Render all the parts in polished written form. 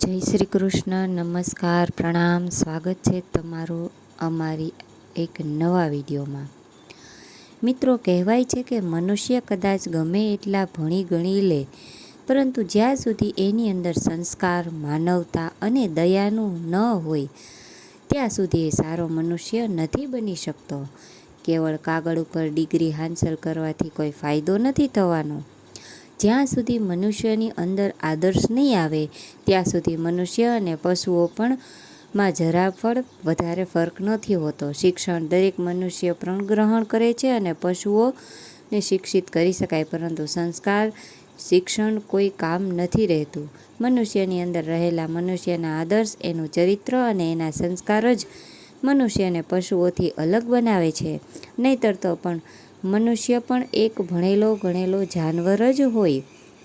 જય શ્રી કૃષ્ણ, નમસ્કાર, પ્રણામ. સ્વાગત છે તમારું અમારી એક નવા વિડીયોમાં. મિત્રો, કહેવાય છે કે મનુષ્ય કદાચ ગમે એટલા ભણી ગણી લે, પરંતુ જ્યાં સુધી એની અંદર સંસ્કાર, માનવતા અને દયાનું ન હોય ત્યાં સુધી એ સારો મનુષ્ય નથી બની શકતો. કેવળ કાગળ ઉપર ડિગ્રી હાંસલ કરવાથી કોઈ ફાયદો નથી થવાનો. જ્યાં સુધી મનુષ્યની અંદર આદર્શ નહીં આવે ત્યાં સુધી મનુષ્ય અને પશુઓ પણ માં જરા પણ વધારે ફરક નથી હોતો. શિક્ષણ દરેક મનુષ્ય પણ ગ્રહણ કરે છે અને પશુઓને શિક્ષિત કરી શકાય, પરંતુ સંસ્કાર શિક્ષણ કોઈ કામ નથી રહેતું. મનુષ્યની અંદર રહેલા મનુષ્યના આદર્શ, એનું ચરિત્ર અને એના સંસ્કાર જ મનુષ્યને પશુઓથી અલગ બનાવે છે. નહીંતર તો પણ મનુષ્ય પણ એક ભણેલો ગણેલો જાનવર જ હોય.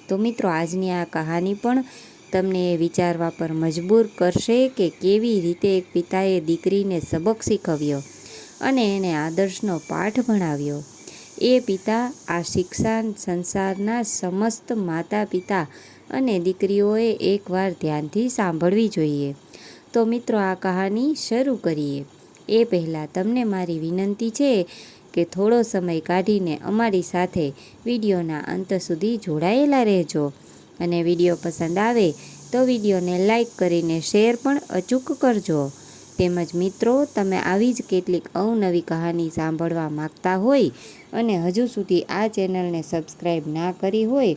તો મિત્રો, આજની આ કહાની પણ તમને એ વિચારવા પર મજબૂર કરશે કે કેવી રીતે એક પિતાએ દીકરીને સબક શીખવ્યો અને એને આદર્શનો પાઠ ભણાવ્યો. એ પિતા આ શિક્ષા સંસારના સમસ્ત માતા પિતા અને દીકરીઓએ એકવાર ધ્યાનથી સાંભળવી જોઈએ. તો મિત્રો, આ કહાની શરૂ કરીએ એ પહેલાં તમને મારી વિનંતી છે કે થોડો સમય કાઢીને અમારી સાથે વિડીયોના અંત સુધી જોડાયેલા રહેજો. અને વિડીયો પસંદ આવે તો વિડીયોને લાઈક કરીને શેર પણ અચૂક કરજો. તેમજ મિત્રો, તમે આવી જ કેટલીક અવનવી કહાની સાંભળવા માગતા હોય અને હજુ સુધી આ ચેનલને સબસ્ક્રાઈબ ના કરી હોય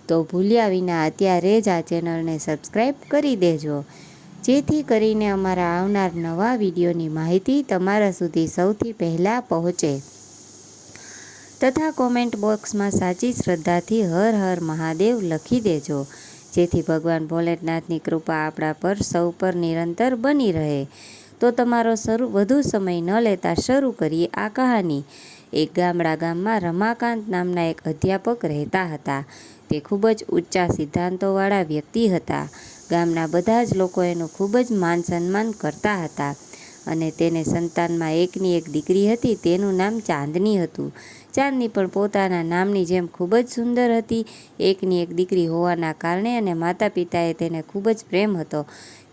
તો ભૂલ્યા વિના અત્યારે જ આ ચેનલને સબસ્ક્રાઈબ કરી દેજો, જેથી કરીને અમારા આવનાર નવા વિડીયોની માહિતી તમારા સુધી સૌથી પહેલાં પહોંચે. તથા કોમેન્ટ બોક્સમાં સાચી શ્રદ્ધાથી હર હર મહાદેવ લખી દેજો, જેથી ભગવાન ભોલેનાથની કૃપા આપણા પર સૌ પર નિરંતર બની રહે. તો તમારો વધુ સમય ન લેતા શરૂ કરીએ આ કહાની. એક ગામમાં રમાકાંત નામના એક અધ્યાપક રહેતા હતા. તે ખૂબ જ ઊંચા સિદ્ધાંતોવાળા વ્યક્તિ હતા. ગામના બધા જ લોકો એનું ખૂબ જ માન સન્માન કરતા હતા. અને તેને સંતાનમાં એકની એક દીકરી હતી. તેનું નામ ચાંદની હતું. ચાંદની પણ પોતાના નામની જેમ ખૂબ જ સુંદર હતી. એકની એક દીકરી હોવાના કારણે અને માતા પિતાએ તેને ખૂબ જ પ્રેમ હતો.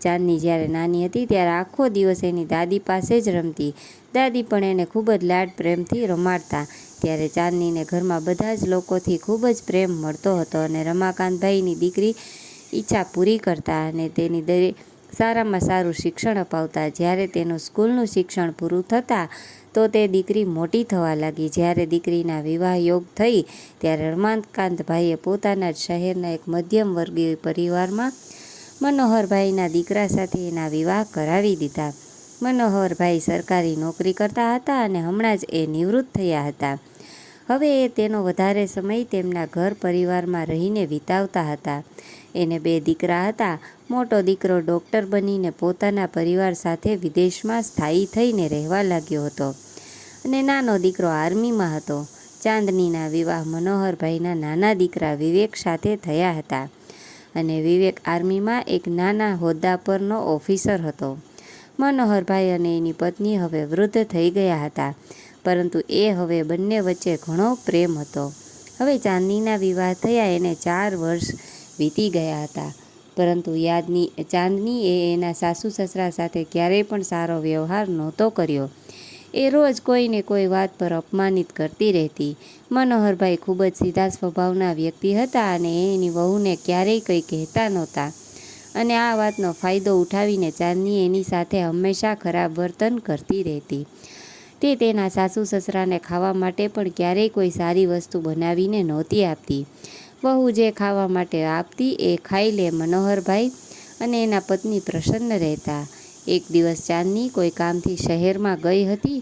ચાંદની જ્યારે નાની હતી ત્યારે આખો દિવસ એની દાદી પાસે જ રમતી. દાદી પણ એને ખૂબ જ લાડ પ્રેમથી રમાડતા. ત્યારે ચાંદનીને ઘરમાં બધા જ લોકોથી ખૂબ જ પ્રેમ મળતો હતો અને રમાકાંતભાઈની દીકરી ઈચ્છા પૂરી કરતા અને તેની સારામાં સારું શિક્ષણ અપાવતા. જ્યારે તેનું સ્કૂલનું શિક્ષણ પૂરું થતાં તો તે દીકરી મોટી થવા લાગી. જ્યારે દીકરીના વિવાહ યોગ થઈ ત્યારે રમાકાંતભાઈએ પોતાના જ શહેરના એક મધ્યમ વર્ગીય પરિવારમાં મનોહરભાઈના દીકરા સાથે એના વિવાહ કરાવી દીધા. મનોહરભાઈ સરકારી નોકરી કરતા હતા અને હમણાં જ એ નિવૃત્ત થયા હતા. હવે એ તેનો વધારે સમય તેમના ઘર પરિવારમાં રહીને વિતાવતા હતા. એને 2 દીકરા હતા. મોટો દીકરો ડૉક્ટર બનીને પોતાના પરિવાર સાથે વિદેશમાં સ્થાયી થઈને રહેવા લાગ્યો હતો અને નાનો દીકરો આર્મીમાં હતો. ચાંદનીના વિવાહ મનોહરભાઈના નાના દીકરા વિવેક સાથે થયા હતા અને વિવેક આર્મીમાં એક નાના હોદ્દા પરનો ઓફિસર હતો. મનોહરભાઈ અને એની પત્ની હવે વૃદ્ધ થઈ ગયા હતા, પરંતુ એ હવે બંને વચ્ચે ઘણો પ્રેમ હતો. હવે ચાંદનીના વિવાહ થયા એને 4 વર્ષ વીતી ગયા હતા, પરંતુ ચાંદની એના સાસુ સસરા સાથે ક્યારેય પણ સારો વ્યવહાર નહોતો કર્યો. એ રોજ કોઈને કોઈ વાત પર અપમાનિત કરતી રહેતી. મનોહરભાઈ ખૂબ જ સીધા સ્વભાવના વ્યક્તિ હતા અને એની વહુને ક્યારેય કંઈ કહેતા નહોતા અને આ વાતનો ફાયદો ઉઠાવીને ચાંદની એની સાથે હંમેશા ખરાબ વર્તન કરતી રહેતી. તે તેના સાસુ સસરાને ખાવા માટે પણ ક્યારેય કોઈ સારી વસ્તુ બનાવીને નહોતી આપતી. વહુ જે ખાવા માટે આપતી એ ખાઈ લે. મનોહરભાઈ અને એના પત્ની પ્રસન્ન રહેતા. એક દિવસ ચાંદની કોઈ કામથી શહેરમાં ગઈ હતી.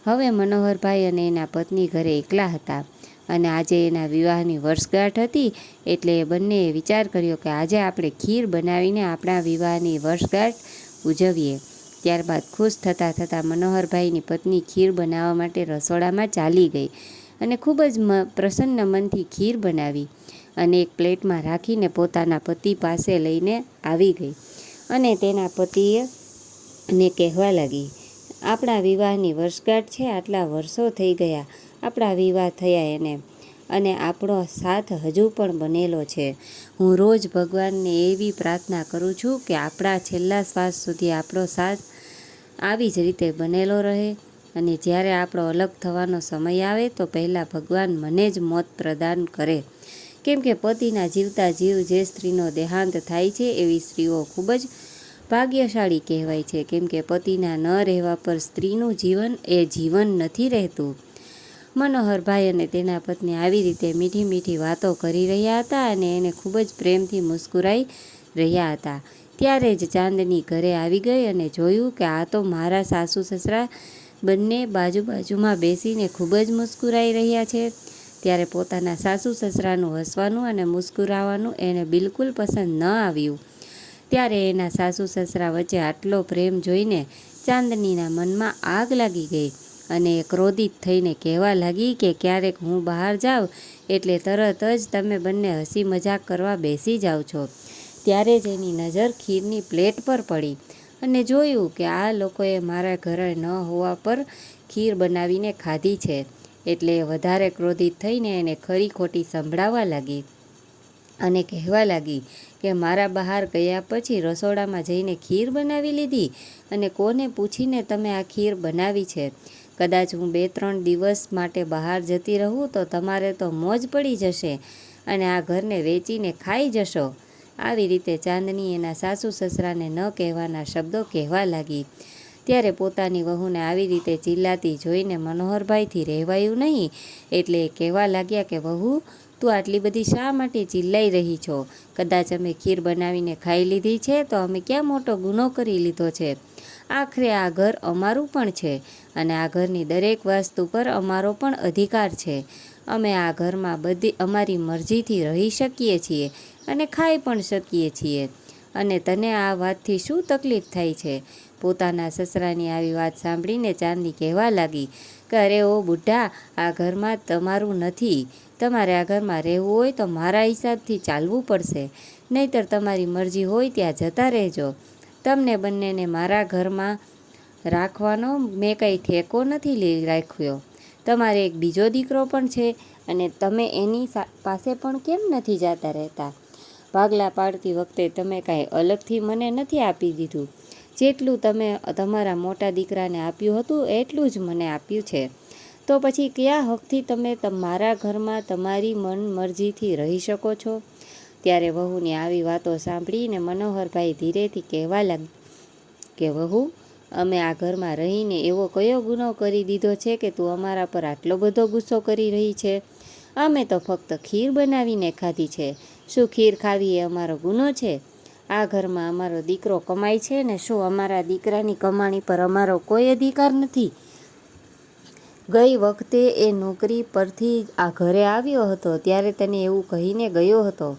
હવે મનોહરભાઈ અને એના પત્ની ઘરે એકલા હતા અને આજે એના વિવાહની વર્ષગાંઠ હતી, એટલે એ બંનેએ વિચાર કર્યો કે આજે આપણે ખીર બનાવીને આપણા વિવાહની વર્ષગાંઠ ઉજવીએ. ત્યારબાદ ખુશ થતાં મનોહરભાઈની પત્ની ખીર બનાવવા માટે રસોડામાં ચાલી ગઈ અને ખૂબ જ પ્રસન્ન મનથી ખીર બનાવી અને એક પ્લેટમાં રાખીને પોતાના પતિ પાસે લઈને આવી ગઈ અને તેના પતિને કહેવા લાગી, આપણા વિવાહની વર્ષગાંઠ છે, આટલા વર્ષો થઈ ગયા આપણા વિવાહ થયા એને, અને આપણો સાથ હજુ પણ બનેલો છે. હું રોજ ભગવાનને એવી પ્રાર્થના કરું છું કે આપણા છેલ્લા શ્વાસ સુધી આપણો સાથ આવી જ રીતે બનેલો રહે અને જ્યારે આપણો અલગ થવાનો સમય આવે તો પહેલાં ભગવાન મને જ મોત પ્રદાન કરે. કેમ કે પતિના જીવતા જીવ જે સ્ત્રીનો દેહાંત થાય છે એવી સ્ત્રીઓ ખૂબ જ ભાગ્યશાળી કહેવાય છે. કેમ કે પતિના ન રહેવા પર સ્ત્રીનું જીવન એ જીવન નથી રહેતું. મનોહરભાઈ અને તેના પત્ની આવી રીતે મીઠી મીઠી વાતો કરી રહ્યા હતા અને એને ખૂબ જ પ્રેમથી મુસ્કુરાઈ રહ્યા હતા. ત્યારે જ ચાંદની ઘરે આવી ગઈ અને જોયું કે આ તો મારા સાસુ સસરા બંને બાજુમાં બેસીને ખૂબ જ મુસ્કુરાઈ રહ્યા છે. ત્યારે પોતાના સાસુ સસરાનું હસવાનું અને મુસ્કુરાવાનું એને બિલકુલ પસંદ ન આવ્યું. ત્યારે એના સાસુ સસરા વચ્ચે આટલો પ્રેમ જોઈને ચાંદનીના મનમાં આગ લાગી ગઈ અને એ ક્રોધિત થઈને કહેવા લાગી કે ક્યારેક હું બહાર જાઉં એટલે તરત જ તમે બંને હસી મજાક કરવા બેસી જાઓ છો. ત્યારે જ એની નજર ખીરની પ્લેટ પર પડી અને જોયું કે આ લોકોએ મારા ઘરે ન હોવા પર ખીર બનાવીને ખાધી છે. એટલે વધારે ક્રોધિત થઈને એને ખરી ખોટી સંભળાવવા લાગી અને કહેવા લાગી કે મારા બહાર ગયા પછી રસોડામાં જઈને ખીર બનાવી લીધી અને કોને પૂછીને તમે આ ખીર બનાવી છે? કદાચ હું 2-3 દિવસ માટે બહાર જતી રહું તો તમારે તો મોજ પડી જશે અને આ ઘરને વેચીને ખાઈ જશો. આવી રીતે ચાંદની એના સાસુ સસરાને ન કહેવાના શબ્દો કહેવા લાગી. ત્યારે પોતાની વહુને આવી રીતે ચિલ્લાતી જોઈને મનોહરભાઈથી રહેવાયું નહીં એટલે કહેવા લાગ્યા કે વહુ, તું આટલી બધી શા માટે ચિલ્લાઈ રહી છો? કદાચ અમે ખીર બનાવીને ખાઈ લીધી છે તો અમે ક્યાં મોટો ગુનો કરી લીધો છે? આખરે આ ઘર અમારું પણ છે અને આ ઘરની દરેક વસ્તુ પર અમારો પણ અધિકાર છે. અમે આ ઘરમાં બધી અમારી મરજીથી રહી શકીએ છીએ અને ખાઈ પણ શકીએ છીએ અને તને આ વાતથી શું તકલીફ થાય છે? પોતાના સસરાની આવી વાત સાંભળીને ચાંદની કહેવા લાગી કે અરે ઓ બુઢા, આ ઘરમાં તમારું નથી. તમારે આ ઘરમાં રહેવું હોય તો મારા હિસાબથી ચાલવું પડશે, નહીંતર તમારી મરજી હોય ત્યાં જતા રહેજો. તમને બંનેને મારા ઘરમાં રાખવાનો મેં કંઈ ઠેકો નથી રાખ્યો. તમારે એક બીજો દીકરો પણ છે અને તમે એની પાસે પણ કેમ નથી જતા રહેતા? ભાગલા પાડતી વખતે તમે કાંઈ અલગથી મને નથી આપી દીધું. જેટલું તમે તમારા મોટા દીકરાને આપ્યું હતું એટલું જ મને આપ્યું છે. તો પછી કયા હકથી તમે મારા ઘરમાં તમારી મન મરજીથી રહી શકો છો? ત્યારે વહુની આવી વાતો સાંભળીને મનોહરભાઈ ધીરેથી કહેવા લાગ્યા કે વહુ, અમે આ ઘરમાં રહીને એવો કયો ગુનો કરી દીધો છે કે તું અમારા પર આટલો બધો ગુસ્સો કરી રહી છે? અમે તો ફક્ત ખીર બનાવીને ખાધી છે. શું ખીર ખાવી એ અમારો ગુનો છે? આ ઘરમાં અમારો દીકરો કમાય છે ને શું અમારા દીકરાની કમાણી પર અમારો કોઈ અધિકાર નથી? ગઈ વખતે એ નોકરી પરથી આ ઘરે આવ્યો હતો ત્યારે તને એવું કહીને ગયો હતો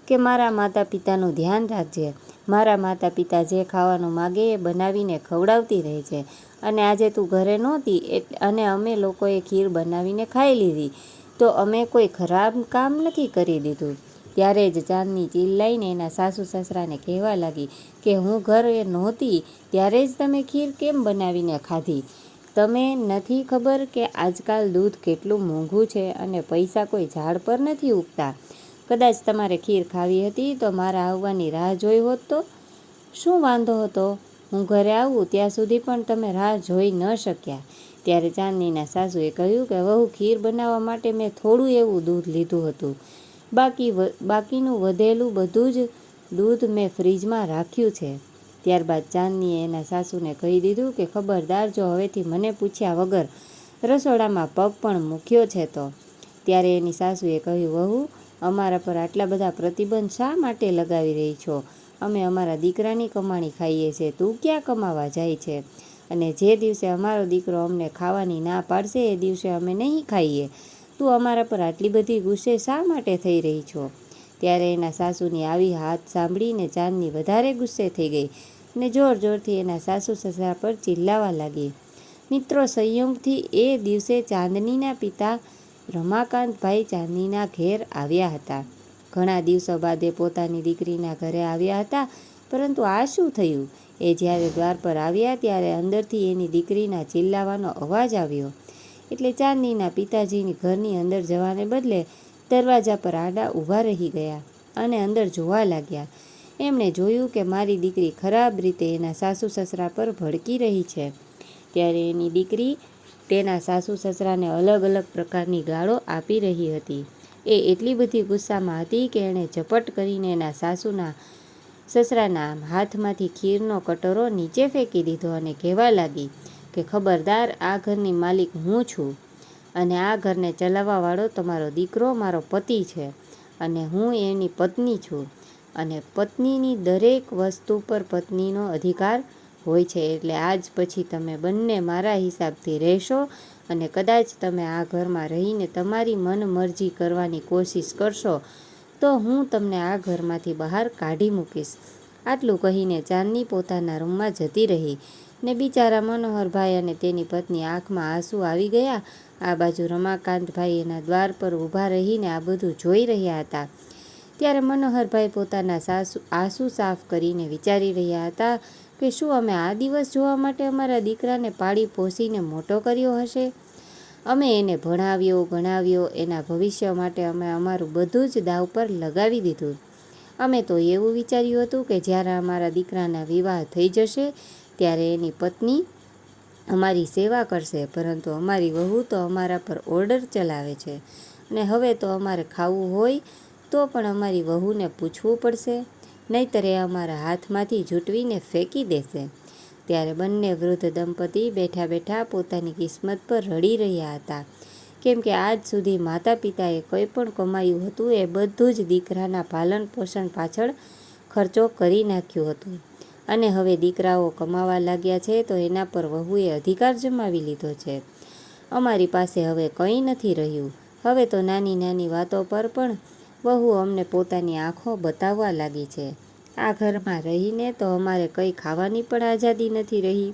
કે મારા માતા પિતાનું ધ્યાન રાખજે. મારા માતા પિતા જે ખાવાનું માગે એ બનાવીને ખવડાવતી રહે છે અને આજે તું ઘરે નહોતી અને અમે લોકોએ ખીર બનાવીને ખાઈ લીધી તો અમે કોઈ ખરાબ કામ નથી કરી દીધું. ત્યારે જ ચાંદની ચિલ્લાઈને એના સાસુ સસરાને કહેવા લાગી કે હું ઘરે નહોતી ત્યારે જ તમે ખીર કેમ બનાવીને ખાધી? તમે નથી ખબર કે આજકાલ દૂધ કેટલું મોંઘું છે અને પૈસા કોઈ ઝાડ પર નથી ઉગતા? કદાચ તમારે ખીર ખાવી હતી તો મારા આવવાની રાહ જોઈ હોત તો શું વાંધો હતો? હું ઘરે આવું ત્યાં સુધી પણ તમે રાહ જોઈ ન શક્યા. ત્યારે ચાંદનીના સાસુએ કહ્યું કે વહુ, ખીર બનાવવા માટે મેં થોડું એવું દૂધ લીધું હતું. બાકીનું વધેલું બધું જ દૂધ મેં ફ્રીજમાં રાખ્યું છે. ત્યારબાદ ચાંદનીએ એના સાસુને કહી દીધું કે ખબરદાર, જો હવેથી મને પૂછ્યા વગર રસોડામાં પગ પણ મૂક્યો છે તો. ત્યારે એની સાસુએ કહ્યું, વહુ, અમારા પર આટલા બધા પ્રતિબંધ શા માટે લગાવી રહી છો? અમે અમારા દીકરાની કમાણી ખાઈએ છીએ, તું ક્યાં કમાવા જાય છે? અને જે દિવસે અમારો દીકરો અમને ખાવાની ના પાડશે એ દિવસે અમે નહીં ખાઈએ. તું અમારા પર આટલી બધી ગુસ્સે શા માટે થઈ રહી છો? ત્યારે એના સાસુની આવી વાત સાંભળીને ચાંદની વધારે ગુસ્સે થઈ ગઈ અને જોર જોરથી એના સાસુ સસરા પર ચિલ્લાવા લાગી. મિત્રો, સંયોગથી એ દિવસે ચાંદનીના પિતા રમાકાંતભાઈ ચાંદનીના ઘેર આવ્યા હતા. ઘણા દિવસો બાદ એ પોતાની દીકરીના ઘરે આવ્યા હતા. પરંતુ આ શું થયું? એ જ્યારે દ્વાર પર આવ્યા ત્યારે અંદરથી એની દીકરીના ચિલ્લાવાનો અવાજ આવ્યો. એટલે ચાંદનીના પિતાજીની ઘરની અંદર જવાને બદલે દરવાજા પર આડા ઊભા રહી ગયા અને અંદર જોવા લાગ્યા. એમણે જોયું કે મારી દીકરી ખરાબ રીતે એના સાસુ સસરા પર ભડકી રહી છે. ત્યારે એની દીકરી તેના સાસુ સસરાને અલગ અલગ પ્રકારની ગાળો આપી રહી હતી. એ એટલી બધી ગુસ્સામાં હતી કે એણે ઝપટ કરીને એના સસરાના હાથમાંથી ખીરનો કટોરો નીચે ફેંકી દીધો અને કહેવા લાગી કે ખબરદાર, આ ઘરની માલિક હું છું અને આ ઘરને ચલાવવાવાળો તમારો દીકરો મારો પતિ છે અને હું એની પત્ની છું અને પત્નીની દરેક વસ્તુ પર પત્નીનો અધિકાર હોય છે. એટલે આજ પછી તમે બંને મારા હિસાબથી રહેશો અને કદાચ તમે આ ઘરમાં રહીને તમારી મનમરજી કરવાની કોશિશ કરશો તો હું તમને આ ઘરમાંથી બહાર કાઢી મૂકીશ. આટલું કહીને ચાંદની પોતાના રૂમમાં જતી રહી ને બિચારા મનોહરભાઈ અને તેની પત્ની આંખમાં આંસુ આવી ગયા. આ બાજુ રમાકાંતભાઈ એના દ્વાર પર ઊભા રહીને આ બધું જોઈ રહ્યા હતા. ત્યારે મનોહરભાઈ પોતાના આંસુ સાફ કરીને વિચારી રહ્યા હતા કે શું અમે આ દિવસ જોવા માટે અમારા દીકરાને પાળી પોસીને મોટો કર્યો હશે? અમે એને ભણાવ્યો, ગણાવ્યો, એના ભવિષ્ય માટે અમે અમારું બધું જ દાવ પર લગાવી દીધું. અમે તો એવું વિચાર્યું હતું કે જ્યારે અમારા દીકરાના વિવાહ થઈ જશે ત્યારે એની પત્ની અમારી સેવા કરશે, પરંતુ અમારી વહુ તો અમારા પર ઓર્ડર ચલાવે છે અને હવે તો અમારે ખાવું હોય તો પણ અમારી વહુને પૂછવું પડશે, નહીંતર એ અમારા હાથમાંથી ઝૂંટવીને ફેંકી દેશે. ત્યારે બંને વૃદ્ધ દંપતી બેઠા બેઠા પોતાની કિસ્મત પર રડી રહ્યા હતા, કેમ કે આજ સુધી માતા પિતાએ કંઈ પણ કમાયું હતું એ બધું જ દીકરાના પાલન પોષણ પાછળ ખર્ચો કરી નાખ્યું હતું અને હવે દીકરાઓ કમાવા લાગ્યા છે તો એના પર વહુએ અધિકાર જમાવી લીધો છે. અમારી પાસે હવે કંઈ નથી રહ્યું. હવે તો નાની નાની વાતો પર પણ વહુ અમને પોતાની આંખો બતાવવા લાગી છે. આ ઘરમાં રહીને તો અમારે કંઈ ખાવાની પણ આઝાદી નથી રહી.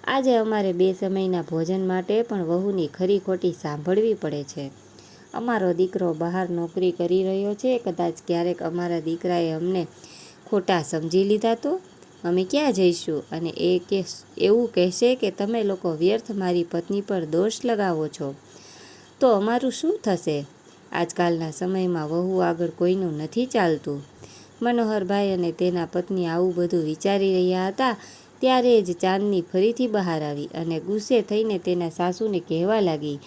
આજે અમારે 2 સમયના ભોજન માટે પણ વહુની ખરી ખોટી સાંભળવી પડે છે. અમારો દીકરો બહાર નોકરી કરી રહ્યો છે, કદાચ ક્યારેક અમારા દીકરાએ અમને ખોટા સમજી લીધા તો અમે ક્યાં જઈશું અને એવું કહેશે કે તમે લોકો વ્યર્થ મારી પત્ની પર દોષ લગાવો છો તો અમારું શું થશે? આજકાલના સમયમાં વહુ આગળ કોઈનું નથી ચાલતું. મનોહરભાઈ અને તેના પત્ની આવું બધું વિચારી રહ્યા હતા ત્યારે જ ચાંદની ફરીથી બહાર આવી અને ગુસ્સે થઈને તેના સાસુને કહેવા લાગી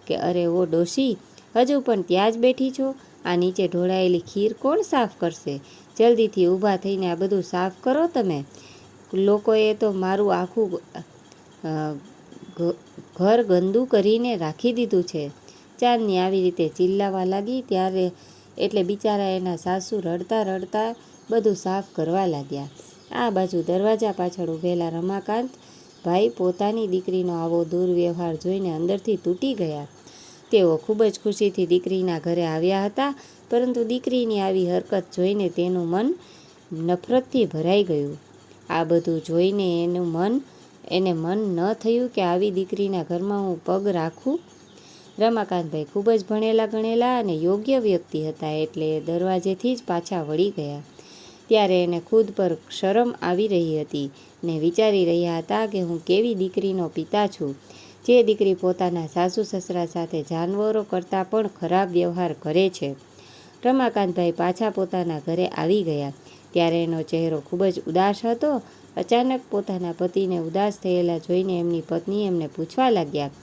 કે અરે ઓ ડોશી, હજુ પણ ત્યાં જ બેઠી છો? આ નીચે ઢોળાયેલી ખીર કોણ સાફ કરશે? જલ્દીથી ઊભા થઈને આ બધું સાફ કરો તમે. લોકોએ તો મારું આખું ઘર ગંદુ કરીને રાખી દીધું છે. ચાંદની આવી રીતે ચિલ્લાવા લાગી ત્યારે એટલે બિચારા એના સાસુ રડતા રડતા બધું સાફ કરવા લાગ્યા. આ બાજુ દરવાજા પાછળ ઊભેલા રમાકાંત ભાઈ પોતાની દીકરીનો આવો દુર્વ્યવહાર જોઈને અંદરથી તૂટી ગયા. તેઓ ખૂબ જ ખુશીથી દીકરીના ઘરે આવ્યા હતા, પરંતુ દીકરીની આવી હરકત જોઈને તેનું મન નફરતથી ભરાઈ ગયું. આ બધું જોઈને એને મન ન થયું કે આવી દીકરીના ઘરમાં હું પગ રાખું. રમાકાંતભાઈ ખૂબ જ ભણેલા ગણેલા અને યોગ્ય વ્યક્તિ હતા, એટલે એ દરવાજેથી જ પાછા વળી ગયા. ત્યારે એને ખુદ પર શરમ આવી રહી હતી ને વિચારી રહ્યા હતા કે હું કેવી દીકરીનો પિતા છું, જે દીકરી પોતાના સાસુ સસરા સાથે જાનવરો કરતાં પણ ખરાબ વ્યવહાર કરે છે. રમાકાંતભાઈ પાછા પોતાના ઘરે આવી ગયા ત્યારે એનો ચહેરો ખૂબ જ ઉદાસ હતો. અચાનક પોતાના પતિને ઉદાસ થયેલા જોઈને એમની પત્ની એમને પૂછવા લાગ્યા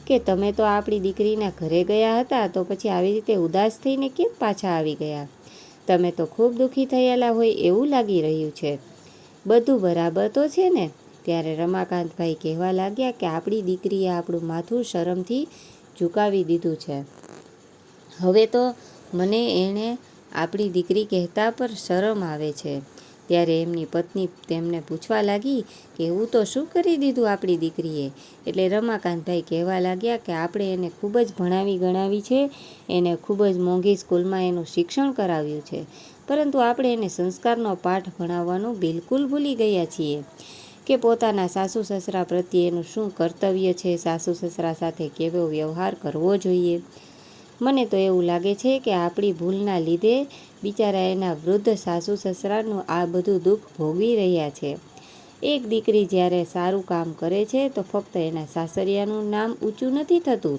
કે તમે તો આપણી દીકરીના ઘરે ગયા હતા, તો પછી આવી રીતે ઉદાસ થઈને કેમ પાછા આવી ગયા? તમે તો ખૂબ દુઃખી થયેલા હોય એવું લાગી રહ્યું છે. બધું બરાબર તો છે ને? ત્યારે રમાકાંતભાઈ કહેવા લાગ્યા કે આપણી દીકરીએ આપણું માથું શરમથી ઝુકાવી દીધું છે. હવે તો મને એણે આપણી દીકરી કહેતા પર શરમ આવે છે. ત્યારે એમની પત્ની તેમને પૂછવા લાગી કે એવું તો શું કરી દીધું આપણી દીકરીએ? એટલે રમાકાંતભાઈ કહેવા લાગ્યા કે આપણે એને ખૂબ જ ભણાવી ગણાવી છે, એને ખૂબ જ મોંઘી સ્કૂલમાં એનું શિક્ષણ કરાવ્યું છે, પરંતુ આપણે એને સંસ્કારનો પાઠ ભણાવવાનું બિલકુલ ભૂલી ગયા છીએ કે પોતાના સાસુ સસરા પ્રત્યે એનું શું કર્તવ્ય છે, સાસુ સસરા સાથે કેવો વ્યવહાર કરવો જોઈએ. મને તો એવું લાગે છે કે આપણી ભૂલના લીધે બિચારા એના વૃદ્ધ સાસુ સસરાનું આ બધું દુઃખ ભોગવી રહ્યા છે. એક દીકરી જ્યારે સારું કામ કરે છે તો ફક્ત એના સાસરિયાનું નામ ઊંચું નથી થતું,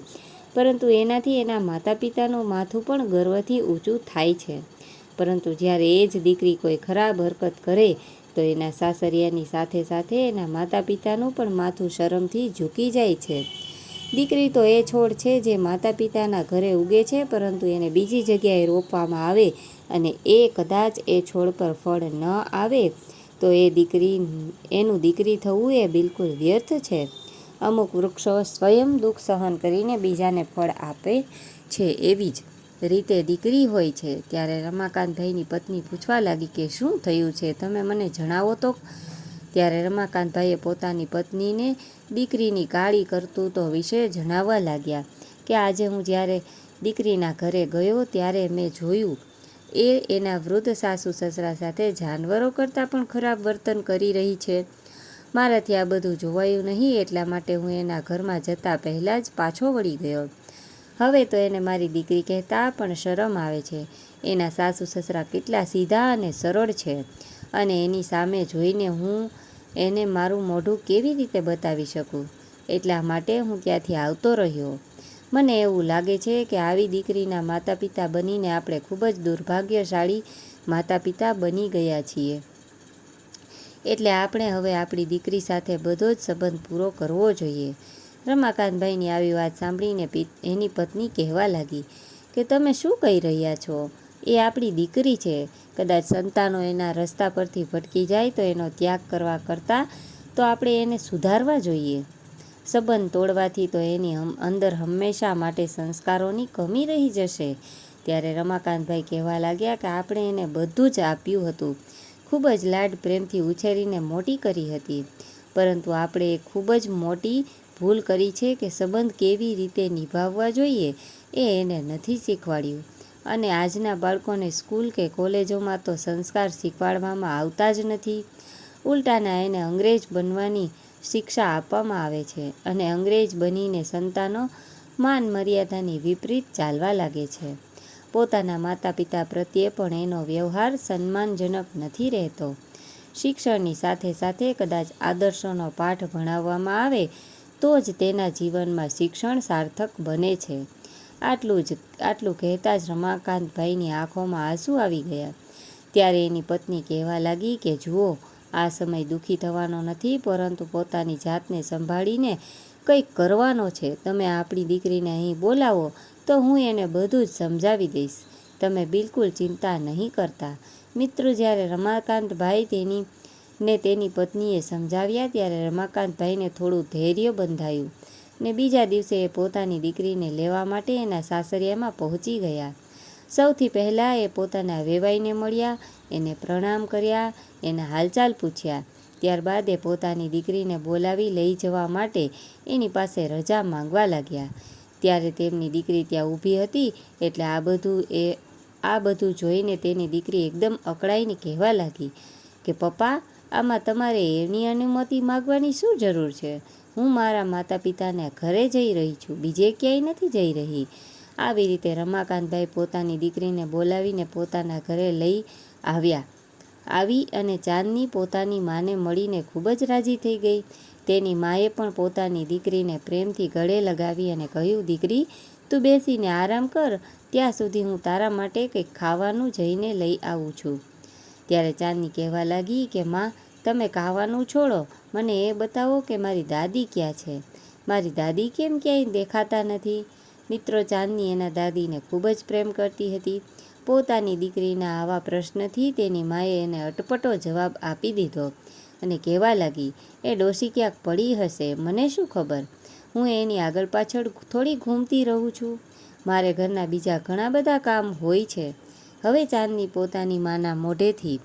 પરંતુ એનાથી એના માતા પિતાનું માથું પણ ગર્વથી ઊંચું થાય છે. પરંતુ જ્યારે એ જ દીકરી કોઈ ખરાબ હરકત કરે તો એના સાસરિયાની સાથે સાથે એના માતા પિતાનું પણ માથું શરમથી ઝૂકી જાય છે. દીકરી તો એ છોડ છે જે માતા પિતાના ઘરે ઉગે છે, પરંતુ એને બીજી જગ્યાએ રોપવામાં આવે અને એ કદાચ એ છોડ પર ફળ ન આવે તો એનું દીકરી થવું એ બિલકુલ વ્યર્થ છે. અમુક વૃક્ષો સ્વયં દુઃખ સહન કરીને બીજાને ફળ આપે છે, એવી જ રીતે દીકરી હોય છે. ત્યારે રમાકાંતભાઈની પત્ની પૂછવા લાગી કે શું થયું છે, તમે મને જણાવો તો. ત્યારે રમાકાંતભાઈએ પોતાની પત્નીને દીકરીની કાળી કરતૂતો વિશે જણાવવા લાગ્યા કે આજે હું જ્યારે દીકરીના ઘરે ગયો ત્યારે મેં જોયું એ એના વૃદ્ધ સાસુ સસરા સાથે જાનવરો કરતાં પણ ખરાબ વર્તન કરી રહી છે. મારાથી આ બધું જોવાયું નહીં, એટલા માટે હું એના ઘરમાં જતા પહેલાં જ પાછો વળી ગયો. હવે તો એને મારી દીકરી કહેતા પણ શરમ આવે છે. એના સાસુ સસરા કેટલા સીધા અને સરળ છે અને એની સામે જોઈને હું એને મારું મોઢું કેવી રીતે બતાવી શકું. એટલા માટે હું ત્યાંથી આવતો રહ્યો. મને એવું લાગે છે કે આવી દીકરીના માતા પિતા બનીને આપણે ખૂબ જ દુર્ભાગ્યશાળી માતા પિતા બની ગયા છીએ. એટલે આપણે હવે આપણી દીકરી સાથે બધો જ સંબંધ પૂરો કરવો જોઈએ. રમાકાંતભાઈની આવી વાત સાંભળીને એની પત્ની કહેવા લાગી કે તમે શું કહી રહ્યા છો? એ આપણી દીકરી છે. કદાચ સંતાનો એના રસ્તા પરથી ભટકી જાય તો એનો ત્યાગ કરવા કરતાં તો આપણે એને સુધારવા જોઈએ. સંબંધ તોડવાથી તો એની અંદર હંમેશા માટે સંસ્કારોની કમી રહી જશે. ત્યારે રમાકાંતભાઈ કહેવા લાગ્યા કે આપણે એને બધું જ આપ્યું હતું, ખૂબ જ લાડ પ્રેમથી ઉછેરીને મોટી કરી હતી, પરંતુ આપણે એક ખૂબ જ મોટી ભૂલ કરી છે કે સંબંધ કેવી રીતે નિભાવવા જોઈએ એ એને નથી શીખવાડ્યું. અને આજના બાળકોને સ્કૂલ કે કોલેજોમાં તો સંસ્કાર શીખવાડવામાં આવતા જ નથી. ઉલટાના એને અંગ્રેજ બનવાની શિક્ષા આપવામાં આવે છે અને અંગ્રેજ બનીને સંતાનો માન મર્યાદાની વિપરીત ચાલવા લાગે છે. પોતાના માતા પિતા પ્રત્યે પણ એનો વ્યવહાર સન્માનજનક નથી રહેતો. શિક્ષણની સાથે સાથે કદાચ આદર્શોનો પાઠ ભણાવવામાં આવે તો જ તેના જીવનમાં શિક્ષણ સાર્થક બને છે. આટલું કહેતા જ રમાકાંતભાઈની આંખોમાં આંસુ આવી ગયા. ત્યારે એની પત્ની કહેવા લાગી કે જુઓ, આ સમય દુઃખી થવાનો નથી, પરંતુ પોતાની જાતને સંભાળીને કંઈક કરવાનો છે. તમે આપણી દીકરીને અહીં બોલાવો તો હું એને બધું જ સમજાવી દઈશ. તમે બિલકુલ ચિંતા નહીં કરતા. મિત્રો, જ્યારે રમાકાંતભાઈ તેની પત્નીએ સમજાવ્યા ત્યારે રમાકાંતભાઈને થોડું ધૈર્ય બંધાયું ને બીજા દિવસે એ પોતાની દીકરીને લેવા માટે એના સાસરિયામાં પહોંચી ગયા. સૌથી પહેલાં એ પોતાના વેવાઈને મળ્યા, એને પ્રણામ કર્યા, એના હાલચાલ પૂછ્યા. ત્યારબાદ એ પોતાની દીકરીને બોલાવી લઈ જવા માટે એની પાસે રજા માંગવા લાગ્યા. ત્યારે તેમની દીકરી ત્યાં ઊભી હતી. એટલે આ બધું જોઈને તેની દીકરી એકદમ અકળાઈને કહેવા લાગી કે પપ્પા, આમાં તમારે એની અનુમતિ માગવાની શું જરૂર છે? હું મારા માતા પિતાના ઘરે જઈ રહી છું, બીજે ક્યાંય નથી જઈ રહી. આવી રીતે રમાકાંતભાઈ પોતાની દીકરીને બોલાવીને પોતાના ઘરે લઈ આવી અને ચાંદની પોતાની માને મળીને ખૂબ જ રાજી થઈ ગઈ. તેની માએ પણ પોતાની દીકરીને પ્રેમથી ગળે લગાવી અને કહ્યું, દીકરી, તું બેસીને આરામ કર, ત્યાં સુધી હું તારા માટે કંઈક ખાવાનું જઈને લઈ આવું છું. ત્યારે ચાંદની કહેવા લાગી કે માં, તમે ખાવાનું છોડો, મને એ બતાવો કે મારી દાદી ક્યાં છે? મારી દાદી કેમ ક્યાંય દેખાતા નથી? મિત્રો, ચાંદની એના દાદીને ખૂબ જ પ્રેમ કરતી હતી. પોતાની દીકરીના આવા પ્રશ્નથી તેની માએ એને અટપટો જવાબ આપી દીધો અને કહેવા લાગી, એ ડોશી ક્યાંક પડી હશે, મને શું ખબર? હું એની આગળ પાછળ થોડી ઘૂમતી રહું છું. મારે ઘરના બીજા ઘણા બધા કામ હોય છે. હવે ચાંદની પોતાની માના મોઢેથી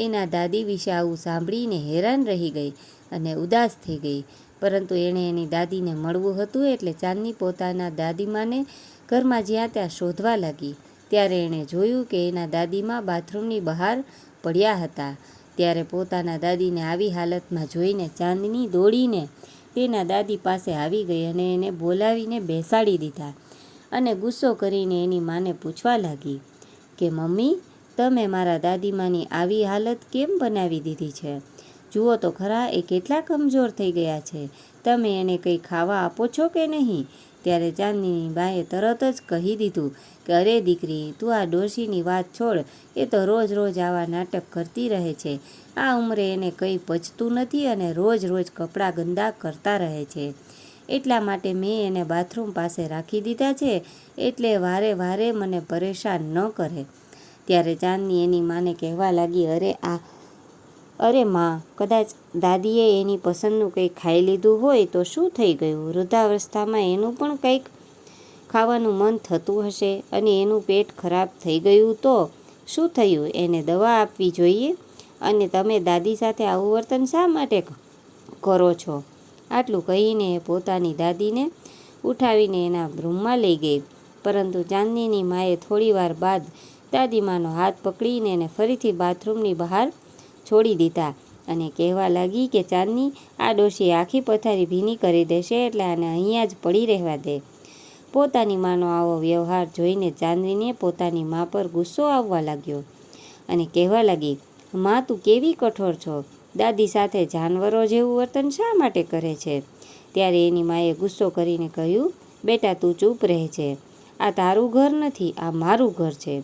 એના દાદી વિશે આવું સાંભળીને હેરાન રહી ગઈ અને ઉદાસ થઈ ગઈ. પરંતુ એણે એની દાદીને મળવું હતું એટલે ચાંદની પોતાના દાદીમાને ઘરમાં જ્યાં ત્યાં શોધવા લાગી. ત્યારે એણે જોયું કે એના દાદીમા બાથરૂમની બહાર પડ્યા હતા. ત્યારે પોતાના દાદીને આવી હાલતમાં જોઈને ચાંદની દોડીને તેના દાદી પાસે આવી ગઈ અને એને બોલાવીને બેસાડી દીધા અને ગુસ્સો કરીને એની માને પૂછવા લાગી કે મમ્મી, તમે મારા દાદીમાની આવી હાલત કેમ બનાવી દીધી છે? જુઓ તો ખરા એ કેટલા કમજોર થઈ ગયા છે. તમે એને કંઈ ખાવા આપો છો કે નહીં? ત્યારે ચાંદનીની બાએ તરત જ કહી દીધું કે અરે દીકરી, તું આ ડોશીની વાત છોડ. એ તો રોજ રોજ આવા નાટક કરતી રહે છે. આ ઉંમરે એને કંઈ પચતું નથી અને રોજ રોજ કપડાં ગંદા કરતા રહે છે. એટલા માટે મેં એને બાથરૂમ પાસે રાખી દીધા છે, એટલે વારે વારે મને પરેશાન ન કરે. ત્યારે ચાંદની એની માને કહેવા લાગી, અરે માં, કદાચ દાદીએ એની પસંદનું કંઈ ખાઈ લીધું હોય તો શું થઈ ગયું? વૃદ્ધાવસ્થામાં એનું પણ કંઈક ખાવાનું મન થતું હશે અને એનું પેટ ખરાબ થઈ ગયું તો શું થયું? એને દવા આપવી જોઈએ. અને તમે દાદી સાથે આવું વર્તન શા માટે કરો છો? આટલું કહીને એ પોતાની દાદીને ઉઠાવીને એના રૂમમાં લઈ ગઈ. પરંતુ ચાંદનીની માએ થોડીવાર બાદ દાદીમાનો હાથ પકડીને એને ફરીથી બાથરૂમની બહાર છોડી દીધા અને કહેવા લાગી કે ચાંદની, આ ડોશી આખી પથારી ભીની કરી દેશે, એટલે આને અહીંયા જ પડી રહેવા દે. પોતાની માનો આવો વ્યવહાર જોઈને ચાંદનીને પોતાની મા પર ગુસ્સો આવવા લાગ્યો અને કહેવા લાગી, માં, તું કેવી કઠોર છો? દાદી સાથે જાનવરો જેવું વર્તન શા માટે કરે છે? ત્યારે એની માએ ગુસ્સો કરીને કહ્યું, બેટા, તું ચૂપ રહેજે. આ તારું ઘર નથી, આ મારું ઘર છે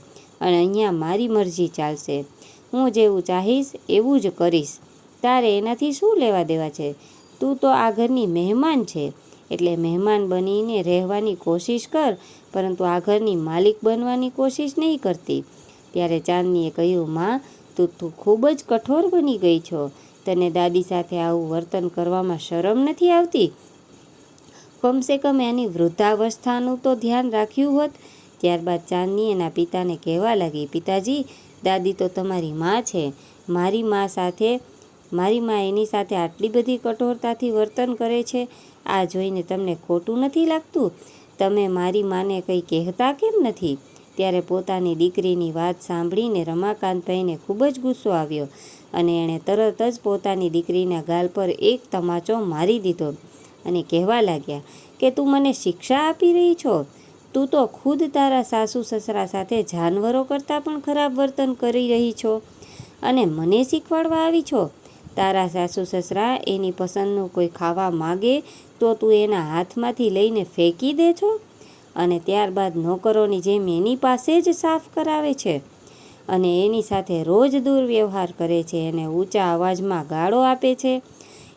અને અહીંયા મારી મરજી ચાલશે. હું જેવું ચાહીશ એવું જ કરીશ. તારે એનાથી શું લેવા દેવા છે? તું તો આ ઘરની મહેમાન છે, એટલે મહેમાન બનીને રહેવાની કોશિશ કર, પરંતુ આ ઘરની માલિક બનવાની કોશિશ નહીં કરતી. ત્યારે ચાંદનીએ કહ્યું, માં, તું ખૂબ જ કઠોર બની ગઈ છો. તને દાદી સાથે આવું વર્તન કરવામાં શરમ નથી આવતી? કમસે કમ એની વૃદ્ધાવસ્થાનું તો ધ્યાન રાખ્યું હોત. ત્યારબાદ ચાંદની એના પિતાને કહેવા લાગી, પિતાજી, દાદી તો તમારી માં છે. મારી માં એની સાથે આટલી બધી કઠોરતાથી વર્તન કરે છે. આ જોઈને તમને ખોટું નથી લાગતું? તમે મારી માને કંઈ કહેતા કેમ નથી? ત્યારે પોતાની દીકરીની વાત સાંભળીને રમાકાંતભાઈને ખૂબ જ ગુસ્સો આવ્યો અને એણે તરત જ પોતાની દીકરીના ગાલ પર એક તમાચો મારી દીધો અને કહેવા લાગ્યા કે તું મને શિક્ષા આપી રહી છો? તું તો ખુદ તારા સાસુ સસરા સાથે જાનવરો કરતાં પણ ખરાબ વર્તન કરી રહી છો અને મને શીખવાડવા આવી છો? તારા સાસુ સસરા એની પસંદનું કોઈ ખાવા માગે તો તું એના હાથમાંથી લઈને ફેંકી દે છો અને ત્યારબાદ નોકરોની જેમ એની પાસે જ સાફ કરાવે છે અને એની સાથે રોજ દુર્વ્યવહાર કરે છે અને ઊંચા અવાજમાં ગાળો આપે છે.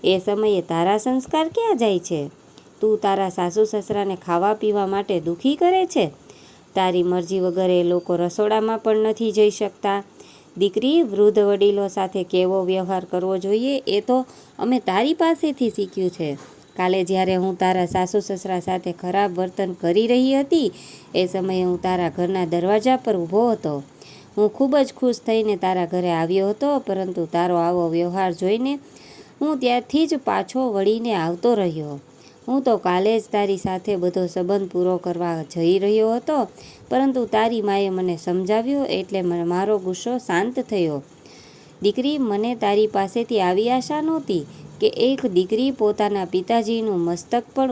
એ સમયે તારા સંસ્કાર ક્યાં જાય છે? તું તારા સાસુ સસરાને ખાવા પીવા માટે દુઃખી કરે છે. તારી મરજી વગર એ લોકો રસોડામાં પણ નથી જઈ શકતા. દીકરી, વૃદ્ધ વડીલો સાથે કેવો વ્યવહાર કરવો જોઈએ એ તો અમે તારી પાસેથી શીખ્યું છે. કાલે જ્યારે હું તારા સાસુ સસરા સાથે ખરાબ વર્તન કરી રહી હતી, એ સમયે હું તારા ઘરના દરવાજા પર ઊભો હતો. હું ખૂબ જ ખુશ થઈને તારા ઘરે આવ્યો હતો, પરંતુ તારો આવો વ્યવહાર જોઈને હું ત્યાંથી જ પાછો વળીને આવતો રહ્યો. હું તો કાલે જ તારી સાથે બધો સંબંધ પૂરો કરવા જઈ રહ્યો હતો, પરંતુ તારી માએ મને સમજાવ્યો એટલે મારો ગુસ્સો શાંત થયો. દીકરી, મને તારી પાસેથી આવી આશા નહોતી કે એક દીકરી પોતાના પિતાજીનું મસ્તક પણ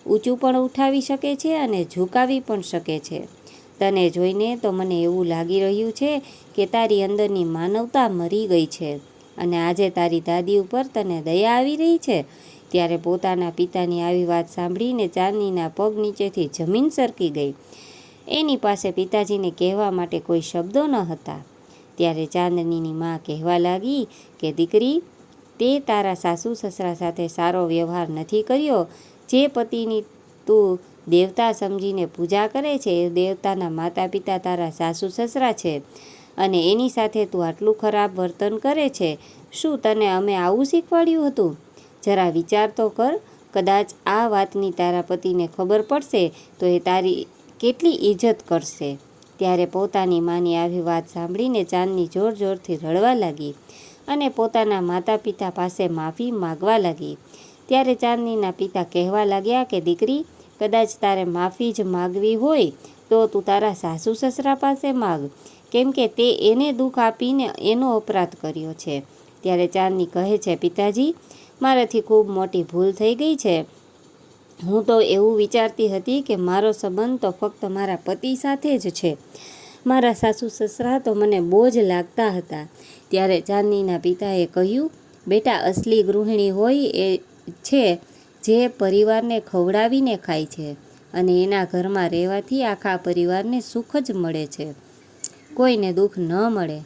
ઊંચું પણ ઉઠાવી શકે છે અને ઝુકાવી પણ શકે છે. તને જોઈને તો મને એવું લાગી રહ્યું છે કે તારી અંદરની માનવતા મરી ગઈ છે અને આજે તારી દાદી ઉપર તને દયા આવી રહી છે. ત્યારે પોતાના પિતાની આવી વાત સાંભળીને ચાંદનીના પગ નીચેથી જમીન સરકી ગઈ. એની પાસે પિતાજીને કહેવા માટે કોઈ શબ્દો ન હતા. ત્યારે ચાંદનીની માં કહેવા લાગી કે દીકરી, તે તારા સાસુ સસરા સાથે સારો વ્યવહાર નથી કર્યો. જે પતિની તું દેવતા સમજીને પૂજા કરે છે, એ દેવતાના માતા પિતા તારા સાસુ સસરા છે અને એની સાથે તું આટલું ખરાબ વર્તન કરે છે. શું તને અમે આવું શીખવાડ્યું હતું? જરા વિચાર તો કર. કદાચ આ વાતની તારા પતિને ખબર પડશે તો એ તારી કેટલી ઇજ્જત કરશે. ત્યારે પોતાની માની આવી વાત સાંભળીને ચાંદની જોર જોરથી રડવા લાગી અને પોતાના માતા પિતા પાસે માફી માગવા લાગી. ત્યારે ચાંદનીના પિતા કહેવા લાગ્યા કે દીકરી, કદાચ તારે માફી જ માગવી હોય તો તું તારા સાસુ સસરા પાસે માગ, કેમ કે તે એને દુઃખ આપીને એનો અપરાધ કર્યો છે. ત્યારે ચાંદની કહે છે, પિતાજી, મારાથી ખૂબ મોટી ભૂલ થઈ ગઈ છે. હું તો એવું વિચારતી હતી કે મારો સંબંધ તો ફક્ત મારા પતિ સાથે જ છે. મારા સાસુ સસરા તો મને બોજ લાગતા હતા. ત્યારે ચાંદનીના પિતાએ કહ્યું, બેટા, અસલી ગૃહિણી હોય એ છે જે પરિવારને ખવડાવીને ખાય છે અને એના ઘરમાં રહેવાથી આખા પરિવારને સુખ જ મળે છે, કોઈને દુઃખ ન મળે.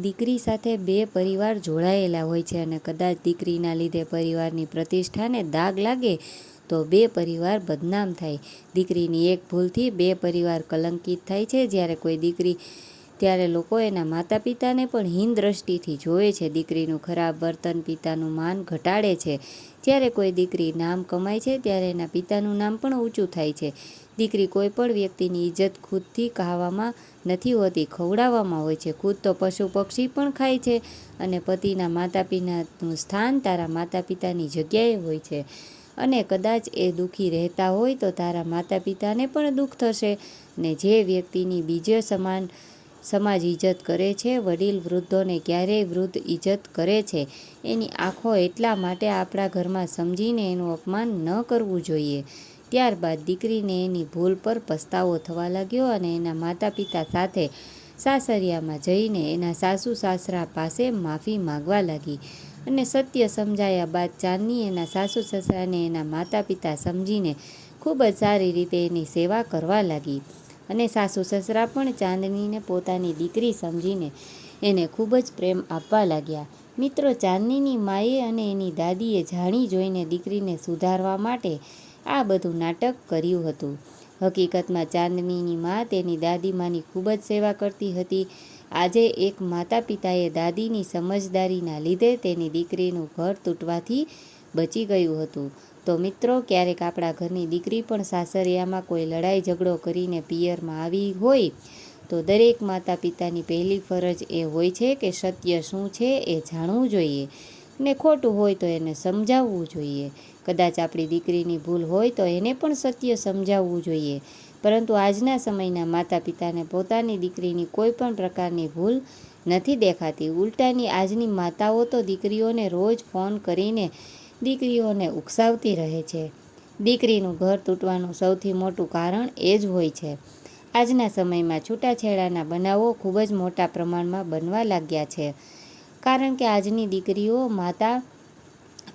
દીકરી સાથે બે પરિવાર જોડાયેલા હોય છે અને કદાચ દીકરીના લીધે પરિવારની પ્રતિષ્ઠાને દાગ લાગે તો બે પરિવાર બદનામ થાય. દીકરીની એક ભૂલથી બે પરિવાર કલંકિત થાય છે. ત્યારે લોકો એના માતા પિતાને પણ હીન દ્રષ્ટિથી જોવે છે. દીકરીનું ખરાબ વર્તન પિતાનું માન ઘટાડે છે. જ્યારે કોઈ દીકરી નામ કમાય છે ત્યારે એના પિતાનું નામ પણ ઊંચું થાય છે. દીકરી કોઈ પણ વ્યક્તિની ઇજ્જત ખુદથી કહાવામાં નથી હોતી, ખવડાવવામાં હોય છે. ખુદ તો પશુ પક્ષી પણ ખાય છે અને પતિના માતા પિતાનું સ્થાન તારા માતા પિતાની જગ્યાએ હોય છે અને કદાચ એ દુઃખી રહેતા હોય તો તારા માતા પિતાને પણ દુઃખ થશે. ને જે વ્યક્તિની બીજો સમાજ ઇજ્જત કરે છે, વડીલ વૃદ્ધોને ક્યારેય વૃદ્ધ ઇજ્જત કરે છે, એની આંખો એટલા માટે આપણા ઘરમાં સમજીને એનું અપમાન ન કરવું જોઈએ. ત્યારબાદ દીકરીને એની ભૂલ પર પસ્તાવો થવા લાગ્યો અને એના માતા પિતા સાથે સાસરિયામાં જઈને એના સાસુ સાસરા પાસે માફી માંગવા લાગી અને સત્ય સમજાયા બાદ ચાંદની એના સાસુ સસરાને એના માતા પિતા સમજીને ખૂબ જ સારી રીતે એની સેવા કરવા લાગી અને સાસુ સસરા પણ ચાંદનીને પોતાની દીકરી સમજીને એને ખૂબ જ પ્રેમ આપવા લાગ્યા. મિત્રો, ચાંદનીની માએ અને એની દાદીએ જાણી જોઈને દીકરીને સુધારવા માટે આ બધું નાટક કર્યું હતું. હકીકતમાં ચાંદનીની મા તેની દાદીમાની ખૂબ જ સેવા કરતી હતી. આજે એક માતા પિતાએ દાદીની સમજદારીના લીધે તેની દીકરીનું ઘર તૂટવાથી બચી ગયું હતું. તો મિત્રો, ક્યારેક આપણા ઘરની દીકરી પણ સાસરિયામાં કોઈ લડાઈ ઝઘડો કરીને પિયરમાં આવી હોય તો દરેક માતા પિતાની પહેલી ફરજ એ હોય છે કે સત્ય શું છે એ જાણવું જોઈએ ને ખોટું હોય તો એને સમજાવવું જોઈએ. કદાચ આપણી દીકરીની ભૂલ હોય તો એને પણ સત્ય સમજાવવું જોઈએ. પરંતુ આજના સમયના માતા પિતાને પોતાની દીકરીની કોઈ પણ પ્રકારની ભૂલ નથી દેખાતી. ઉલટાની આજની માતાઓ તો દીકરીઓને રોજ ફોન કરીને દીકરીઓને ઉકસાવતી રહે છે. દીકરીનું ઘર તૂટવાનું સૌથી મોટું કારણ એ જ હોય છે. આજના સમયમાં છૂટાછેડાના બનાવો ખૂબ જ મોટા પ્રમાણમાં બનવા લાગ્યા છે. કારણ કે આજની દીકરીઓ માતા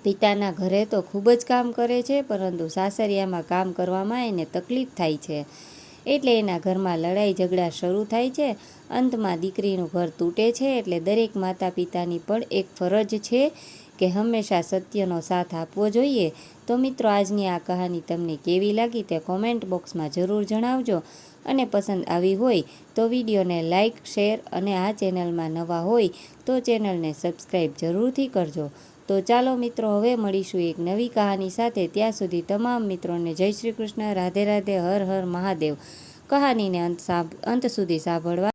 પિતાના ઘરે તો ખૂબ જ કામ કરે છે, પરંતુ સાસરિયામાં કામ કરવામાં એને તકલીફ થાય છે. એટલે એના ઘરમાં લડાઈ ઝઘડા શરૂ થાય છે. અંતમાં દીકરીનું ઘર તૂટે છે. એટલે દરેક માતા પિતાની પણ એક ફરજ છે કે હંમેશા સત્યનો સાથ આપવો જોઈએ. તો મિત્રો, આજની આ કહાની તમને કેવી લાગી તે કોમેન્ટ બોક્સમાં જરૂર જણાવજો અને પસંદ આવી હોય તો વિડીયોને લાઇક, શેર અને આ ચેનલમાં નવા હોય તો ચેનલને સબસ્ક્રાઈબ જરૂરથી કરજો. તો ચાલો મિત્રો, હવે મળીશું એક નવી કહાની સાથે. ત્યાં સુધી તમામ મિત્રોને જય શ્રી કૃષ્ણ, રાધે રાધે, હર હર મહાદેવ. કહાનીને અંત સુધી સાંભળવા